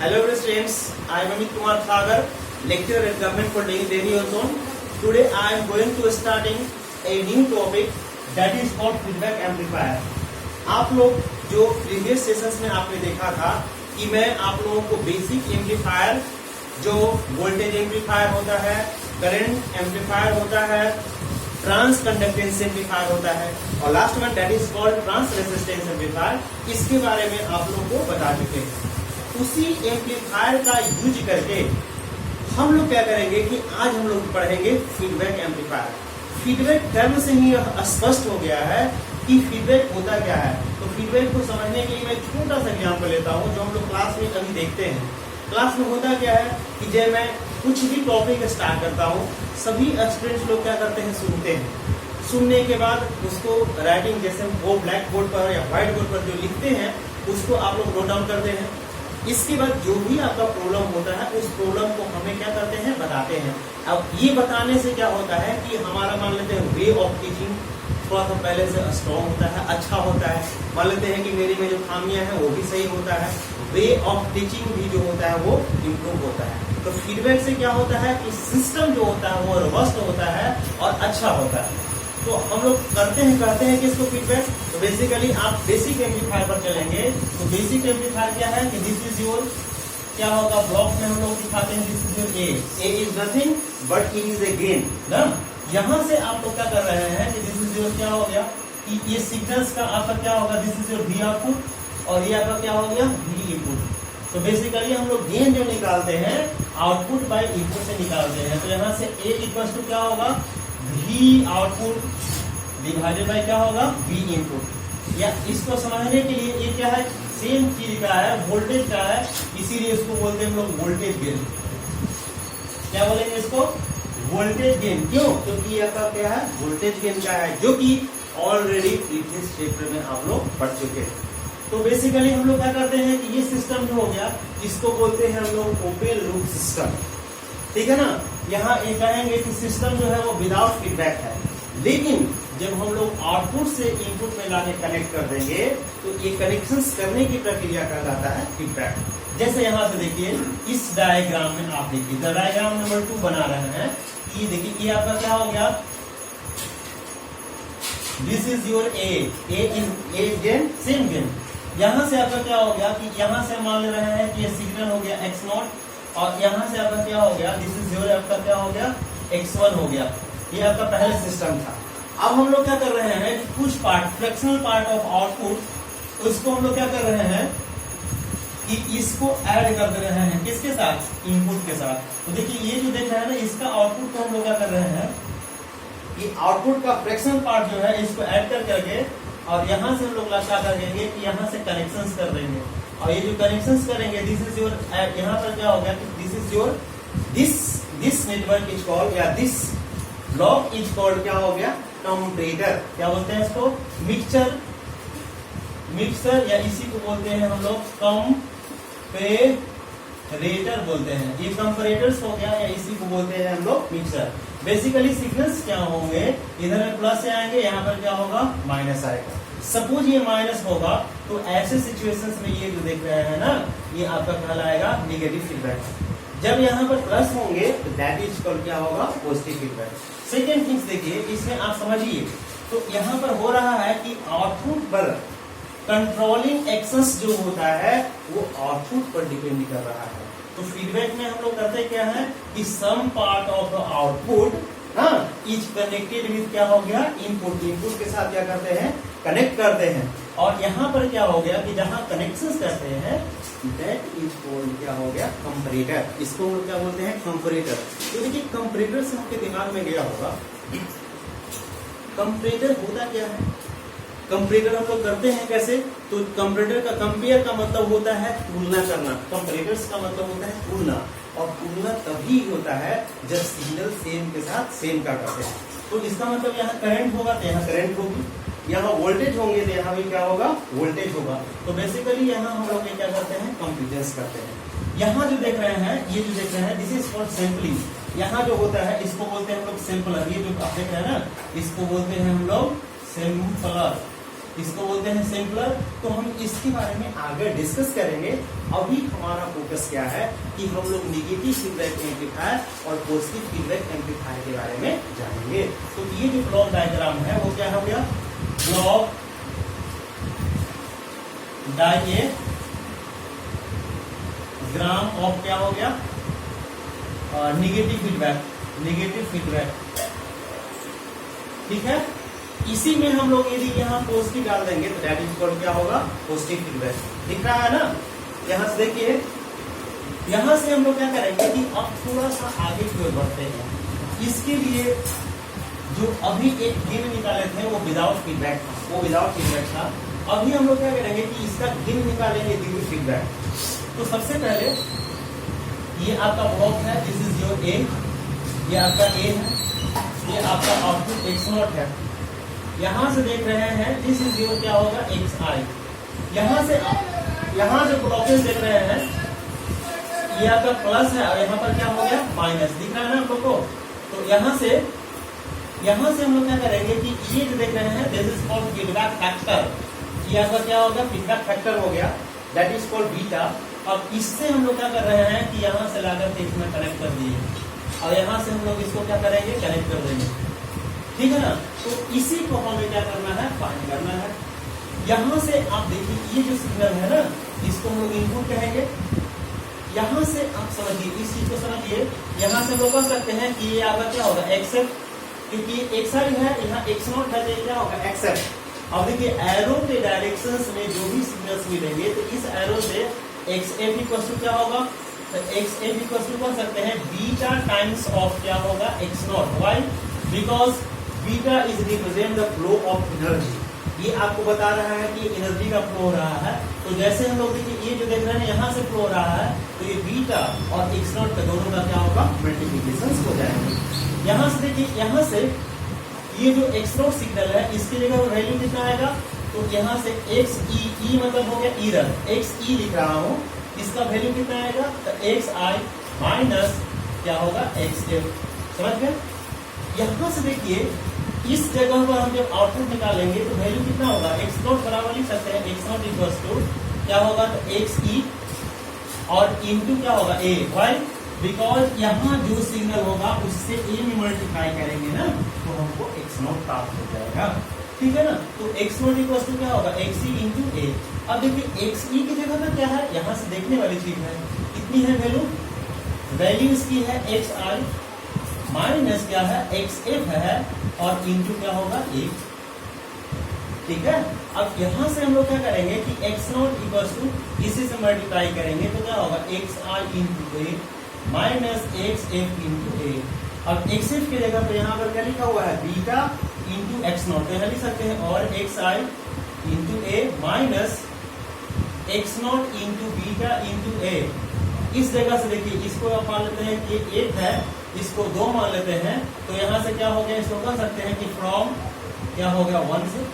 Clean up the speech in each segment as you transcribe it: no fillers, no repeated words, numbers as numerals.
Hello students, I am Amit Kumar Sagar, lecturer at Government Polytechnic Delhi Ozone. Today I am going to starting a new topic that is called feedback amplifier. आप लोग जो previous sessions में आपने देखा था कि मैं आप लोगों को बेसिक एम्पलीफायर जो वोल्टेज एम्पलीफायर होता है, करंट एम्पलीफायर होता है, ट्रांस कंडक्टेंस एम्पलीफायर होता है और last one that is called transresistance amplifier, इसके बारे में आप लोगों को बता चुके हैं। उसी एम्पलीफायर का यूज करके हम लोग क्या करेंगे कि आज हम लोग पढ़ेंगे फीडबैक एम्पलीफायर। फीडबैक टर्म से ही स्पष्ट हो गया है कि फीडबैक होता क्या है। तो फीडबैक को समझने के लिए मैं छोटा सा एग्जाम्पल लेता हूँ जो हम लोग क्लास में कभी देखते हैं। क्लास में होता क्या है कि जब मैं कुछ भी टॉपिक स्टार्ट करता हूँ, सभी स्टूडेंट्स लोग क्या करते हैं, सुनते हैं। सुनने के बाद उसको राइटिंग, जैसे वो ब्लैक बोर्ड पर या व्हाइट बोर्ड पर जो लिखते हैं उसको आप लोग नोट डाउन करते हैं। इसके बाद जो भी आपका प्रॉब्लम होता है उस प्रॉब्लम को हमें क्या करते हैं, बताते हैं। अब ये बताने से क्या होता है कि हमारा मान लेते हैं वे ऑफ टीचिंग थोड़ा सा पहले से स्ट्रॉन्ग होता है, अच्छा होता है। मान लेते हैं कि मेरे में जो खामियां हैं वो भी सही होता है, वे ऑफ टीचिंग भी जो होता है वो इम्प्रूव होता है। तो फीडबैक से क्या होता है कि सिस्टम जो होता है वो रोबस्ट होता है और अच्छा होता है। तो हम लोग करते हैं, कहते हैं कि इसको फीडबैक। तो बेसिकली आप बेसिक एम्पलीफायर पर चलेंगे तो बेसिक एम्पलीफायर क्या है कि दिस इज योर, क्या होगा, ब्लॉक में हम लोग दिखाते हैं this is your A is nothing but it is a gain ना। यहाँ से आप लोग क्या कर रहे हैं कि दिस इज योर, क्या हो गया कि ये सिग्नल्स का आपका क्या होगा, this is your we output और ये आपका क्या हो गया, वी इनपुट। तो बेसिकली हम लोग गेन जो निकालते हैं आउटपुट बाय इनपुट से निकालते हैं। तो यहाँ से ए इक्वल टू क्या होगा, वी आउटपुट डिवाइडेड बाय क्या होगा, वी इनपुट। या इसको समझने के लिए ये क्या है, सेम चीज का है, वोल्टेज का है, इसीलिए इसको बोलते हैं हम लोग वोल्टेज गेन। क्या बोलेंगे इसको, वोल्टेज गेन। क्यों, क्योंकि आपका क्या है, वोल्टेज गेन का है, जो कि ऑलरेडी प्रीवियस चैप्टर में आप लोग पढ़ चुके हैं। तो बेसिकली हम लोग क्या करते हैं कि ये सिस्टम जो हो गया इसको बोलते हैं हम लोग ओपन लूप सिस्टम, ठीक है ना। यहाँ ये कहेंगे कि सिस्टम जो है वो विदाउट फीडबैक है, लेकिन जब हम लोग आउटपुट से इनपुट में लाके कनेक्ट कर देंगे तो ये कनेक्शंस करने की प्रक्रिया कहलाता है फीडबैक। जैसे यहाँ से देखिए इस डायग्राम में आप देखिए डायग्राम नंबर 2 बना रहे हैं। ये देखिए ये आपका क्या हो गया, this is your A gain, same gain. यहाँ से आपका क्या हो गया कि यहाँ से मान ले रहे हैं कि ये सिग्नल हो गया x0 और यहाँ से आपका क्या हो गया, दिस इज योर, आपका क्या हो गया, x1 हो गया। ये आपका पहले सिस्टम था। अब हम लोग क्या कर रहे हैं कि कुछ part, fractional part of output, उसको हम लोग क्या कर रहे हैं कि इसको ऐड कर दे रहे हैं, किसके साथ, इनपुट के साथ। तो देखिए ये जो देख रहे हैं ना, इसका आउटपुट को हम लोग क्या कर रहे हैं कि आउटपुट का फ्रैक्शनल पार्ट जो है इसको ऐड कर करके और यहाँ से हम लोग क्या करेंगे कि यहाँ से कनेक्शंस कर देंगे। और ये जो कनेक्शंस करेंगे दिस इज योर, यहाँ पर क्या हो गया कि this is your, this network is called, या दिस ब्लॉक इज कॉल्ड, क्या हो गया, कंपैरेटर। क्या बोलते हैं इसको, मिक्सर या इसी को बोलते हैं हम लोग कंपैरेटर बोलते हैं। ये कंपैरेटर्स हो गया या इसी को बोलते हैं हम लोग मिक्सर। बेसिकली सिग्नल्स क्या होंगे, इधर में प्लस से आएंगे, यहाँ पर क्या होगा, माइनस आएगा। सपोज ये माइनस होगा तो ऐसे सिचुएशंस में ये जो देख रहे हैं ना, ये आपका कहलाएगा नेगेटिव फीडबैक। जब यहाँ पर प्लस होंगे तो दैट इज कॉल्ड क्या होगा, पॉजिटिव फीडबैक। सेकेंड थिंग्स देखिए, इसमें आप समझिए तो यहाँ पर हो रहा है कि आउटपुट पर कंट्रोलिंग एक्शंस जो होता है वो आउटपुट पर डिपेंड कर रहा है। तो फीडबैक में हम लोग करते क्या है कि some part of the output is connected with, क्या हो गया, इनपुट। इनपुट के साथ क्या करते हैं, कनेक्ट करते हैं। और यहाँ पर क्या हो गया कि जहाँ कनेक्शंस करते हैं दैट इज कॉल्ड, क्या हो गया, कंपैरेटर। इसको हम लोग क्या बोलते हैं, कंपैरेटर। तो देखिए कंपैरेटर से आपके दिमाग में गया होगा, कंपैरेटर होता क्या है। कंपैरेटर हम लोग करते हैं कैसे, तो कंपैरेटर का, कंपेयर का मतलब होता है तुलना करना, कंपैरेटर्स का मतलब होता है तुलना। और तुलना तभी होता है जब सिग्नल सेम के साथ सेम का करते हैं। तो इसका मतलब यहाँ करंट होगा तो यहाँ करंट होगी, यहाँ वोल्टेज होंगे तो यहाँ भी क्या होगा, वोल्टेज होगा। तो बेसिकली यहाँ हम लोग क्या करते हैं, कंपेरिजन करते हैं। यहाँ जो देख रहे हैं, ये जो देख रहे हैं, दिस इज फॉर सैंपलिंग। यहाँ जो होता है इसको बोलते हैं हम लोग सैंपलर। ये जो आप देख रहे हैं ना, इसको बोलते हैं हम लोग सैंपलर। इसको बोलते हैं सैंपलर। तो हम इसके बारे में आगे डिस्कस करेंगे। अभी हमारा फोकस क्या है कि हम लोग नेगेटिव फीडबैक एम्पलीफायर और पॉजिटिव फीडबैक एम्पलीफायर के बारे में जानेंगे। तो ये जो ब्लॉक डायग्राम है वो क्या हो गया, ब्लॉक डायग्राम ऑफ क्या हो गया, नेगेटिव फीडबैक। ठीक है, इसी में हम लोग यदि यहाँ पॉजिटिव डाल देंगे तो दैट इज कॉल्ड क्या होगा, पॉजिटिव फीडबैक। दिख रहा है ना, यहाँ से देखिए, यहाँ से हम लोग क्या करेंगे कि अब थोड़ा सा आगे की ओर बढ़ते हैं। इसके लिए जो अभी एक गेन निकाले थे वो विदाउट फीडबैक था। अभी हम लोग क्या करेंगे कि इसका गेन निकालेंगे ड्यू टू फीडबैक। तो सबसे पहले ये आपका ब्लॉक है, दिस इज योर ए, ये आपका ए है, ये आपका आउटपुट x0 है। यहां से देख रहे हैं दिस इज योर क्या होगा, xi। यहां से ब्लॉकेज देख रहे हैं, ये आपका प्लस है और यहाँ पर क्या हो गया, माइनस। दिख रहा है ना आप लोग को। तो यहाँ से हम लोग क्या करेंगे कि ये जो देख रहे हैं this is called feedback factor. ये आपका क्या होगा, फीडबैक फैक्टर हो गया, दैट इज कॉल्ड बीटा। अब इससे हम लोग क्या कर रहे हैं कि यहाँ से लाकर के इसमें कनेक्ट कर दिए और यहाँ से हम लोग इसको क्या करेंगे, कनेक्ट कर देंगे। ठीक है ना। तो इसी को हमें क्या करना है, फाइंड करना है। यहाँ से आप देखिए ये जो सिग्नल है ना, इसको हम लोग इनपुट कहेंगे। यहाँ से आप समझिए, इस चीज को समझिए। यहाँ से लोग कह सकते हैं कि ये आपका क्या होगा, एक्सेप्ट, क्योंकि एक्सआर है, यहाँ x0 है, तो क्या होगा, एक्सेप्ट। अब देखिए एरो के डायरेक्शंस में जो भी सिग्नल्स मिलेंगे तो इस एरो से xf इक्वल टू क्या होगा, तो xf इक्वल टू कर सकते हैं बीटा टाइम्स ऑफ क्या होगा, x0। Why, because beta is represent the flow of energy. ये आपको बता रहा है कि एनर्जी का फ्लो हो रहा है। तो जैसे हम लोग देखिए ये जो देख रहे हैं यहाँ से फ्लो हो रहा है, तो ये बीटा और x0 का दोनों का क्या होगा, मल्टीप्लिकेशन हो जाएंगे। यहाँ से देखिए, यहाँ से ये जो x0 सिग्नल है इसकी जगह वैल्यू कितना आएगा, तो यहाँ से xe मतलब हो गया इरर, xe लिख रहा हूँ, इसका वैल्यू कितना आएगा, तो xi माइनस क्या होगा, xf। समझ गए। यहाँ से देखिए इस जगह पर हम जब आउटपुट निकालेंगे तो वैल्यू कितना होगा, x0 बराबर लिख सकते हैं, x0 इक्वल्स टू क्या होगा, तो xe और इनटू क्या होगा, a। व्हाई, बिकॉज यहाँ जो सिग्नल होगा उससे a में मल्टीप्लाई करेंगे ना, तो हमको x0 प्राप्त हो जाएगा। ठीक है ना। तो x0 इक्वल्स टू क्या होगा, xe इंटू a। अब देखिए xe की जगह पर क्या है, यहाँ से देखने वाली चीज है, कितनी है वैल्यू इसकी है xi माइनस क्या है, xf है, और इंटू क्या होगा, 1। ठीक है। अब यहाँ से हम लोग क्या करेंगे कि x0 इक्वल्स टू इसी से मल्टीप्लाई करेंगे तो क्या होगा, xi into a minus xf into a। अब xf की जगह पे यहाँ पर क्या लिखा हुआ है, बीटा इंटू x0, तो यहाँ लिख सकते हैं और xi into a minus x0 into beta into a। इस जगह से देखिए इसको आप मान लेते हैं कि 1 है, इसको 2 मान लेते हैं, तो यहाँ से क्या हो गया, इसको कह सकते हैं कि फ्रॉम क्या हो गया, 1 से।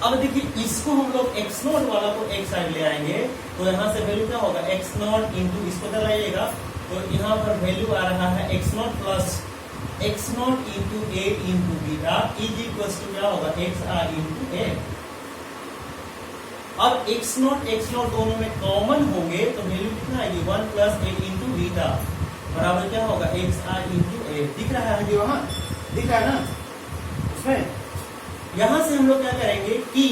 अब देखिए इसको हम लोग x0 वाला को एक साइड ले आएंगे, तो यहाँ से वैल्यू क्या होगा, x0 इंटू इसको लगाइएगा, तो यहाँ पर वैल्यू आ रहा है x0 plus x0 into a into beta is equal to क्या होगा, xi इंटू a। अब x0 दोनों में कॉमन होंगे तो वैल्यू कितना आएगी, 1 प्लस a इंटू बीटा बराबर क्या होगा, xi इंटू a। दिख रहा है जो वहां दिख रहा है ना उसमें। यहां से हम लोग क्या करेंगे कि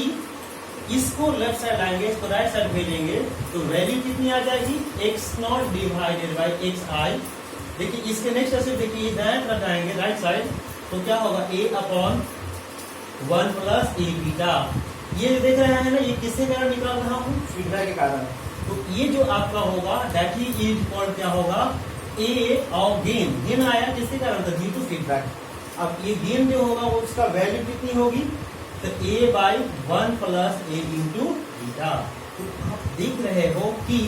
इसको लेफ्ट साइड लाएंगे, इसको राइट साइड भेजेंगे, तो वैल्यू कितनी आ जाएगी, x0 डिवाइडेड बाई xi। देखिए इसके नेक्स्ट स्टेप देखिए दाएं तरफ जाएंगे राइट साइड, तो क्या होगा, a upon 1 plus a beta. ये जो देख रहे हैं ना, ये किसके कारण निकाल रहा हूँ, फीडबैक के कारण। तो ये जो आपका होगा दैट इज कॉल्ड क्या होगा, ए और गेन आया किसके कारण, था ड्यू टू फीडबैक। अब ये गेन जो होगा वो उसका वैल्यू कितनी होगी, तो a by 1 plus a into beta. तो आप देख रहे हो कि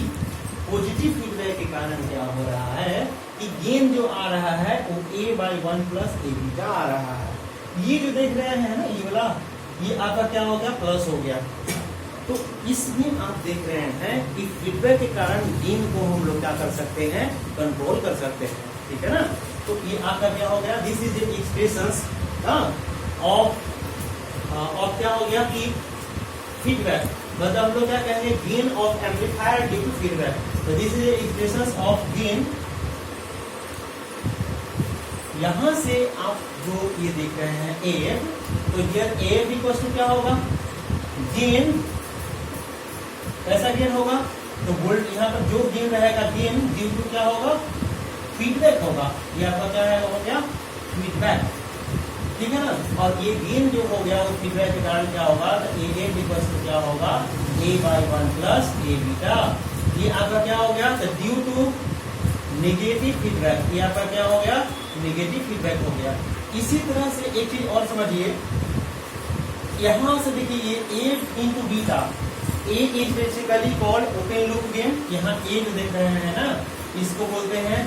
पॉजिटिव फीडबैक के कारण क्या हो रहा है कि गेन जो आ रहा है वो a by 1 plus a beta आ रहा है। ये जो देख रहे हैं ना ये वाला, ये आपका क्या हो गया, प्लस हो गया। तो इसमें आप देख रहे हैं कि फीडबैक के कारण गेन को हम लोग क्या कर सकते हैं, कंट्रोल कर सकते हैं। ठीक है ना। तो ये आपका क्या हो गया, this is the expressions of और क्या हो गया कि फीडबैक, मतलब हम लोग क्या कहेंगे gain of amplifier due to feedback. तो this is expression of gain. यहां से आप जो ये देख रहे हैं AF, तो हियर AF इक्वल्स टू क्या होगा, गेन, कैसा गेन होगा, तो वोल्ट यहाँ पर जो गेन रहेगा गेन ड्यू टू क्या होगा, फीडबैक होगा। ये आपका क्या है, हो गया फीडबैक, ठीक है ना। और ये गेन जो हो गया वो फीडबैक के कारण क्या होगा, तो AF इक्वल्स टू क्या होगा, A/1 प्लस A बीटा। ये आपका क्या हो गया, तो ड्यू टू नेगेटिव फीडबैक, ये आपका क्या हो गया, नेगेटिव फीडबैक हो गया। इसी तरह से एक चीज और समझिए, यहां से देखिए ये A into beta, A is basically called open loop gain. यहाँ A जो देख रहे हैं ना, इसको बोलते हैं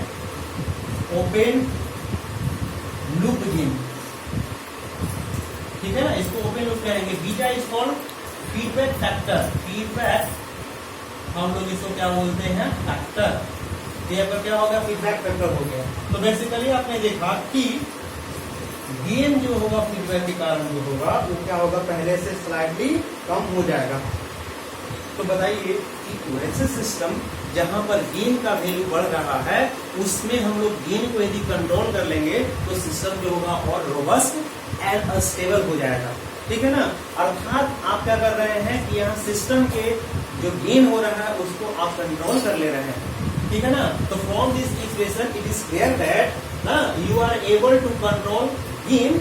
ओपन लूप गेन, ठीक है ना, इसको ओपन लूप कहेंगे। Beta is called feedback factor, feedback हम लोग इसको क्या बोलते हैं, फैक्टर। ये पर क्या हो गया, फीडबैक फैक्टर हो गया। तो बेसिकली आपने देखा कि गेन जो होगा फीडबैक के कारण जो होगा वो क्या होगा, पहले से स्लाइटली कम हो जाएगा। तो बताइए कि कोहेरेंस सिस्टम जहां पर गेन का वैल्यू बढ़ रहा है उसमें हम लोग गेन को यदि कंट्रोल कर लेंगे तो सिस्टम जो होगा और रोबस्ट एंड स्टेबल हो जाएगा, ठीक है ना। अर्थात आप क्या कर रहे हैं कि यहाँ सिस्टम के जो गेन हो रहा है उसको आप कंट्रोल कर ले रहे हैं, ठीक है ना। तो from this equation it is clear that ना you are able to control gain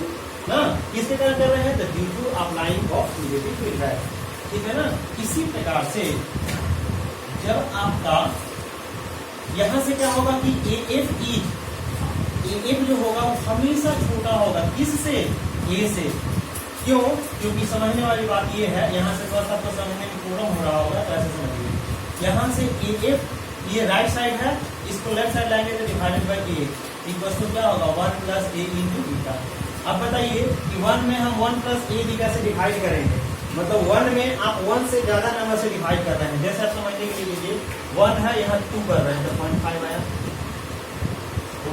ना, किसके कारण कर रहे हैं, तो due to applying of negative feedback, ठीक है ना। इसी प्रकार से जब आपका यहां से क्या होगा कि AF जो होगा वो हमेशा छोटा होगा, किससे, A से। क्यों, क्योंकि समझने वाली बात ये है, यहाँ से थोड़ा सा आपको समझने में प्रॉब्लम हो रहा होगा, तो ऐसे समझिए। यहाँ से AF ये राइट साइड है, इसको लेफ्ट साइड लाएंगे तो divided by A equal to क्या होगा, 1 प्लस A इंटू बीटा। अब बताइए कि 1 में हम 1 प्लस A बीटा से डिवाइड करेंगे, मतलब 1 में आप 1 से ज्यादा नंबर से डिवाइड कर रहे हैं। जैसे आप समझने के लिए लीजिए 1 है, यहाँ 2 कर रहे हैं तो 0.5 आया।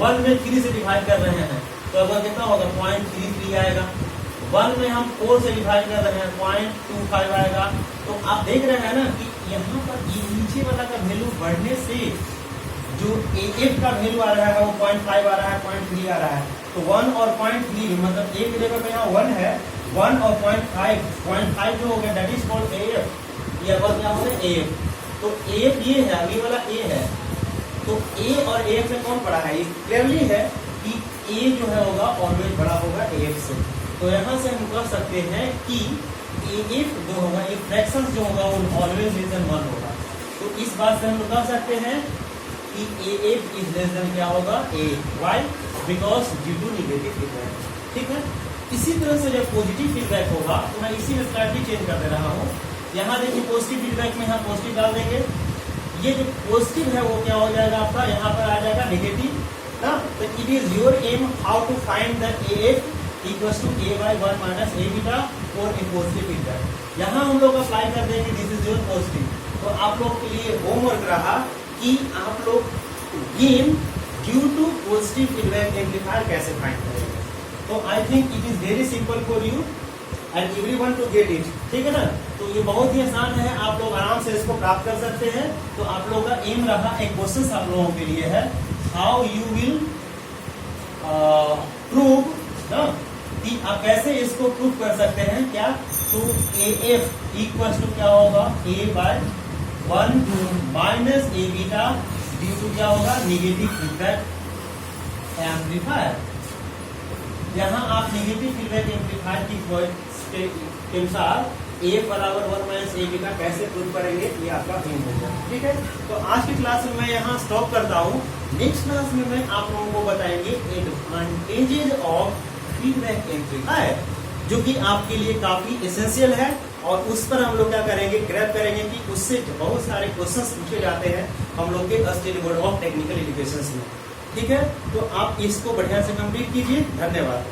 1 में 3 से डिवाइड कर रहे हैं तो अगर कितना होगा, 0.33 आएगा। 1 में हम 4 से डिवाइड कर रहे हैं 0.25 आएगा। तो आप देख रहे हैं ना कि यहाँ पर नीचे वाला का वैल्यू बढ़ने से जो AF का वैल्यू आ रहा है वो 0.5 आ रहा है, 0.3 आ रहा है। तो 1 और 0.3 मतलब A के लेवल पे यहाँ 1 है, 1 और 0.5 जो हो गया दैट इज कॉल्ड AF। ये अब क्या हो गया AF। तो AF ये है, अभी वाला A है। तो A और AF में कौन बड़ा है, ये क्लियरली है कि A जो है होगा ऑलवेज बड़ा होगा AF से। तो यहाँ से हम कह सकते हैं कि AF जो होगा, ये फ्रैक्शन जो होगा वो ऑलवेज लेस देन 1 होगा। तो इस बात से हम लोग कह सकते हैं कि AF इज लेस देन क्या होगा A। Why, because due to negative feedback, ठीक है। इसी तरह से जब पॉजिटिव फीडबैक होगा तो मैं इसी में स्ट्रैटेजी चेंज कर दे रहा हूँ। यहाँ देखिए पॉजिटिव फीडबैक में यहाँ पॉजिटिव डाल देंगे, ये जो पॉजिटिव है वो क्या हो जाएगा आपका, यहाँ पर आ जाएगा नेगेटिव ना। तो it is your aim how to find the AF equals to A/1 minus A beta और ए पॉजिटिव फीडबैक। यहाँ हम लोग अप्लाई कर देंगे दिस इज योर पॉजिटिव। तो आप लोग के लिए होमवर्क रहा कि आप लोग gain due to positive feedback amplifier कैसे फाइंड करेंगे। तो I think it is very simple for you and everyone to get it, ठीक है ना। तो ये बहुत ही आसान है, आप लोग आराम से इसको प्राप्त कर सकते हैं। तो आप लोगों का एम रहा, एक क्वेश्चन आप लोगों के लिए है, हाउ यू विल प्रूव ना कि आप कैसे इसको प्रूव कर सकते हैं क्या। तो AF इक्वल्स टू क्या होगा, A/1 minus A beta due to क्या होगा, नेगेटिव फीडबैक एम्पलीफायर। यहाँ आप नेगेटिव फीडबैक एम्पलीफायर के अनुसार A बराबर 1 माइनस A बीटा कैसे प्रूव करेंगे, ये आपका एम होगा, ठीक है। तो आज की क्लास में मैं यहाँ स्टॉप करता हूँ। नेक्स्ट क्लास में मैं आप लोगों को बताएंगे एडवांटेजेस ऑफ फीडबैक एम्पलीफायर, जो कि आपके लिए काफी एसेंशियल है। और उस पर हम लोग क्या करेंगे, ग्रैब करेंगे कि उससे बहुत सारे क्वेश्चंस पूछे जाते हैं हम लोग के state board of technical education में, ठीक है। तो आप इसको बढ़िया से कंप्लीट कीजिए। धन्यवाद।